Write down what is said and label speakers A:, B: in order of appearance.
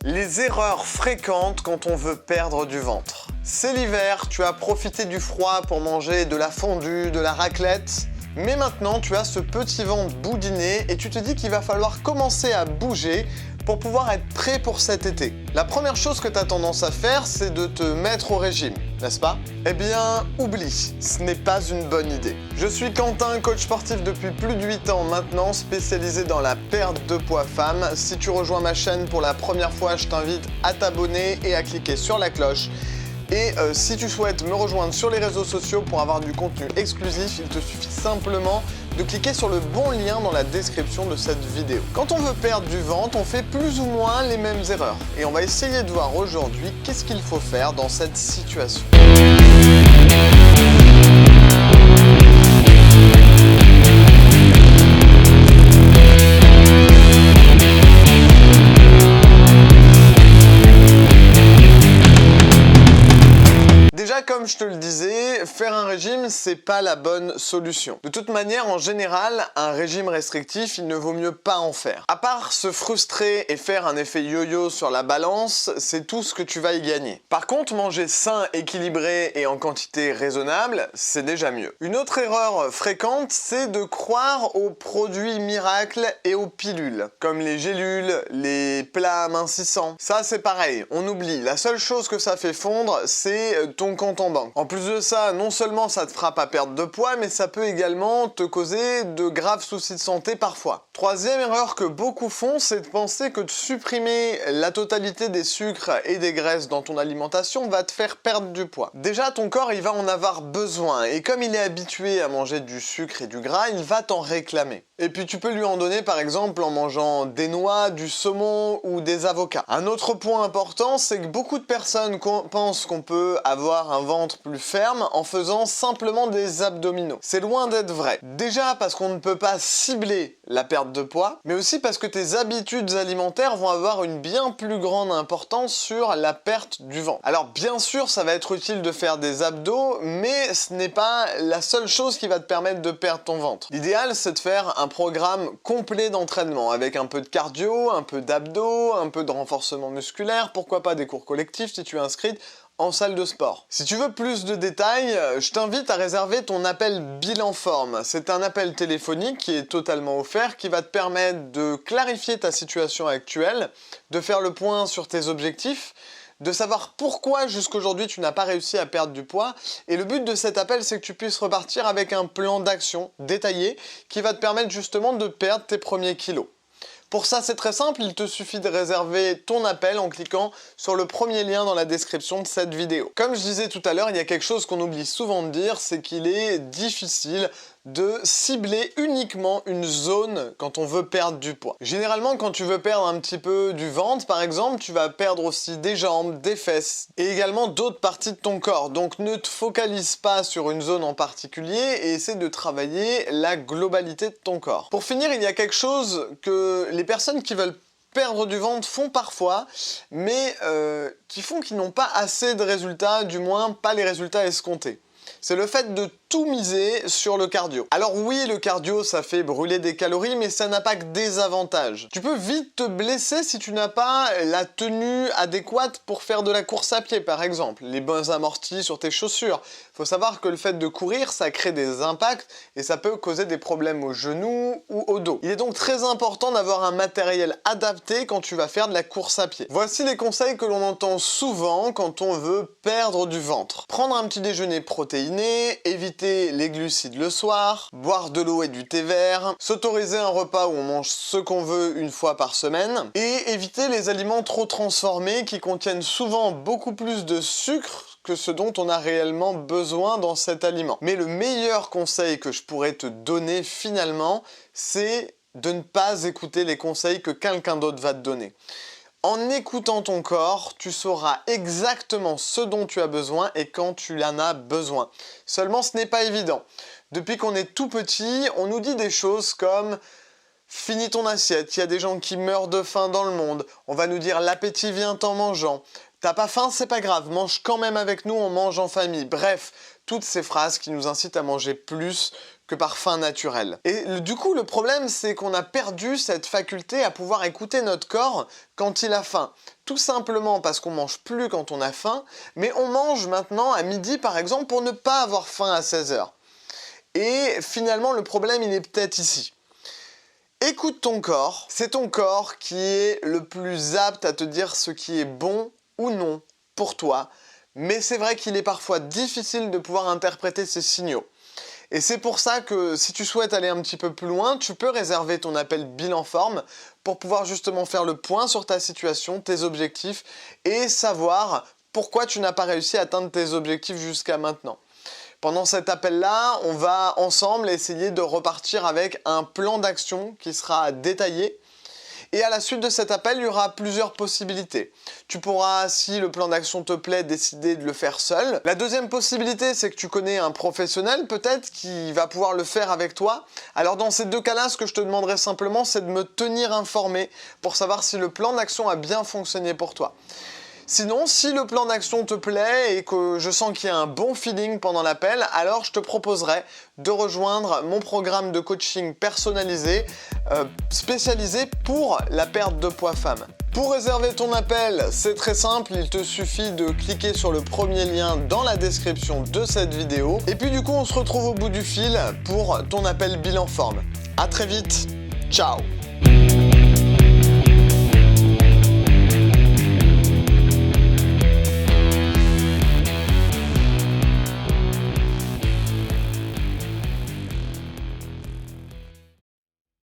A: Les erreurs fréquentes quand on veut perdre du ventre. C'est l'hiver, tu as profité du froid pour manger de la fondue, de la raclette, mais maintenant tu as ce petit ventre boudiné et tu te dis qu'il va falloir commencer à bouger pour pouvoir être prêt pour cet été. La première chose que tu as tendance à faire, c'est de te mettre au régime, n'est-ce pas? Eh bien, oublie, ce n'est pas une bonne idée. Je suis Quentin, coach sportif depuis plus de 8 ans maintenant, spécialisé dans la perte de poids femme. Si tu rejoins ma chaîne pour la première fois, je t'invite à t'abonner et à cliquer sur la cloche. Et si tu souhaites me rejoindre sur les réseaux sociaux pour avoir du contenu exclusif, il te suffit simplement de cliquer sur le bon lien dans la description de cette vidéo. Quand on veut perdre du ventre, on fait plus ou moins les mêmes erreurs. Et on va essayer de voir aujourd'hui qu'est-ce qu'il faut faire dans cette situation. Déjà, comme je te le disais, faire un régime, c'est pas la bonne solution. De toute manière, en général, un régime restrictif, il ne vaut mieux pas en faire. À part se frustrer et faire un effet yo-yo sur la balance, c'est tout ce que tu vas y gagner. Par contre, manger sain, équilibré et en quantité raisonnable, c'est déjà mieux. Une autre erreur fréquente, c'est de croire aux produits miracles et aux pilules, comme les gélules, les plats amincissants. Ça, c'est pareil, on oublie. La seule chose que ça fait fondre, c'est ton compte en banque. En plus de ça, non seulement ça te fera pas perdre de poids, mais ça peut également te causer de graves soucis de santé parfois. Troisième erreur que beaucoup font, c'est de penser que de supprimer la totalité des sucres et des graisses dans ton alimentation va te faire perdre du poids. Déjà, ton corps, il va en avoir besoin, et comme il est habitué à manger du sucre et du gras, il va t'en réclamer. Et puis tu peux lui en donner par exemple en mangeant des noix, du saumon ou des avocats. Un autre point important, c'est que beaucoup de personnes pensent qu'on peut avoir un ventre plus ferme en faisant simplement des abdominaux. C'est loin d'être vrai. Déjà parce qu'on ne peut pas cibler la perte de poids, mais aussi parce que tes habitudes alimentaires vont avoir une bien plus grande importance sur la perte du ventre. Alors bien sûr, ça va être utile de faire des abdos, mais ce n'est pas la seule chose qui va te permettre de perdre ton ventre. L'idéal, c'est de faire un programme complet d'entraînement avec un peu de cardio, un peu d'abdos, un peu de renforcement musculaire, pourquoi pas des cours collectifs si tu es inscrite en salle de sport. Si tu veux plus de détails, je t'invite à réserver ton appel bilan forme. C'est un appel téléphonique qui est totalement offert, qui va te permettre de clarifier ta situation actuelle, de faire le point sur tes objectifs, de savoir pourquoi jusqu'aujourd'hui tu n'as pas réussi à perdre du poids. Et le but de cet appel, c'est que tu puisses repartir avec un plan d'action détaillé qui va te permettre justement de perdre tes premiers kilos. Pour ça, c'est très simple, il te suffit de réserver ton appel en cliquant sur le premier lien dans la description de cette vidéo. Comme je disais tout à l'heure, il y a quelque chose qu'on oublie souvent de dire, c'est qu'il est difficile de cibler uniquement une zone quand on veut perdre du poids. Généralement, quand tu veux perdre un petit peu du ventre, par exemple, tu vas perdre aussi des jambes, des fesses et également d'autres parties de ton corps. Donc ne te focalise pas sur une zone en particulier et essaie de travailler la globalité de ton corps. Pour finir, il y a quelque chose que les personnes qui veulent perdre du ventre font parfois, mais qui n'ont pas assez de résultats, du moins pas les résultats escomptés. C'est le fait de tout miser sur le cardio. Alors oui, le cardio, ça fait brûler des calories, mais ça n'a pas que des avantages. Tu peux vite te blesser si tu n'as pas la tenue adéquate pour faire de la course à pied, par exemple. Les bons amortis sur tes chaussures. Il faut savoir que le fait de courir, ça crée des impacts et ça peut causer des problèmes aux genoux ou au dos. Il est donc très important d'avoir un matériel adapté quand tu vas faire de la course à pied. Voici les conseils que l'on entend souvent quand on veut perdre du ventre. Prendre un petit déjeuner protéiné, éviter les glucides le soir, boire de l'eau et du thé vert, s'autoriser un repas où on mange ce qu'on veut une fois par semaine, et éviter les aliments trop transformés qui contiennent souvent beaucoup plus de sucre que ce dont on a réellement besoin dans cet aliment. Mais le meilleur conseil que je pourrais te donner finalement, c'est de ne pas écouter les conseils que quelqu'un d'autre va te donner. En écoutant ton corps, tu sauras exactement ce dont tu as besoin et quand tu en as besoin. Seulement, ce n'est pas évident. Depuis qu'on est tout petit, on nous dit des choses comme « Finis ton assiette, il y a des gens qui meurent de faim dans le monde. » On va nous dire « L'appétit vient en mangeant. » T'as pas faim, c'est pas grave, mange quand même avec nous, on mange en famille. Bref, toutes ces phrases qui nous incitent à manger plus que par faim naturelle. Et du coup, le problème, c'est qu'on a perdu cette faculté à pouvoir écouter notre corps quand il a faim. Tout simplement parce qu'on mange plus quand on a faim, mais on mange maintenant à midi, par exemple, pour ne pas avoir faim à 16 h. Et finalement, le problème, il est peut-être ici. Écoute ton corps, c'est ton corps qui est le plus apte à te dire ce qui est bon ou non pour toi, mais c'est vrai qu'il est parfois difficile de pouvoir interpréter ces signaux. Et c'est pour ça que si tu souhaites aller un petit peu plus loin, tu peux réserver ton appel bilan forme pour pouvoir justement faire le point sur ta situation, tes objectifs et savoir pourquoi tu n'as pas réussi à atteindre tes objectifs jusqu'à maintenant. Pendant cet appel-là, on va ensemble essayer de repartir avec un plan d'action qui sera détaillé. Et à la suite de cet appel, il y aura plusieurs possibilités. Tu pourras, si le plan d'action te plaît, décider de le faire seul. La deuxième possibilité, c'est que tu connais un professionnel peut-être qui va pouvoir le faire avec toi. Alors dans ces deux cas-là, ce que je te demanderai simplement, c'est de me tenir informé pour savoir si le plan d'action a bien fonctionné pour toi. Sinon, si le plan d'action te plaît et que je sens qu'il y a un bon feeling pendant l'appel, alors je te proposerai de rejoindre mon programme de coaching personnalisé, spécialisé pour la perte de poids femme. Pour réserver ton appel, c'est très simple, il te suffit de cliquer sur le premier lien dans la description de cette vidéo. Et puis du coup, on se retrouve au bout du fil pour ton appel bilan forme. À très vite, ciao!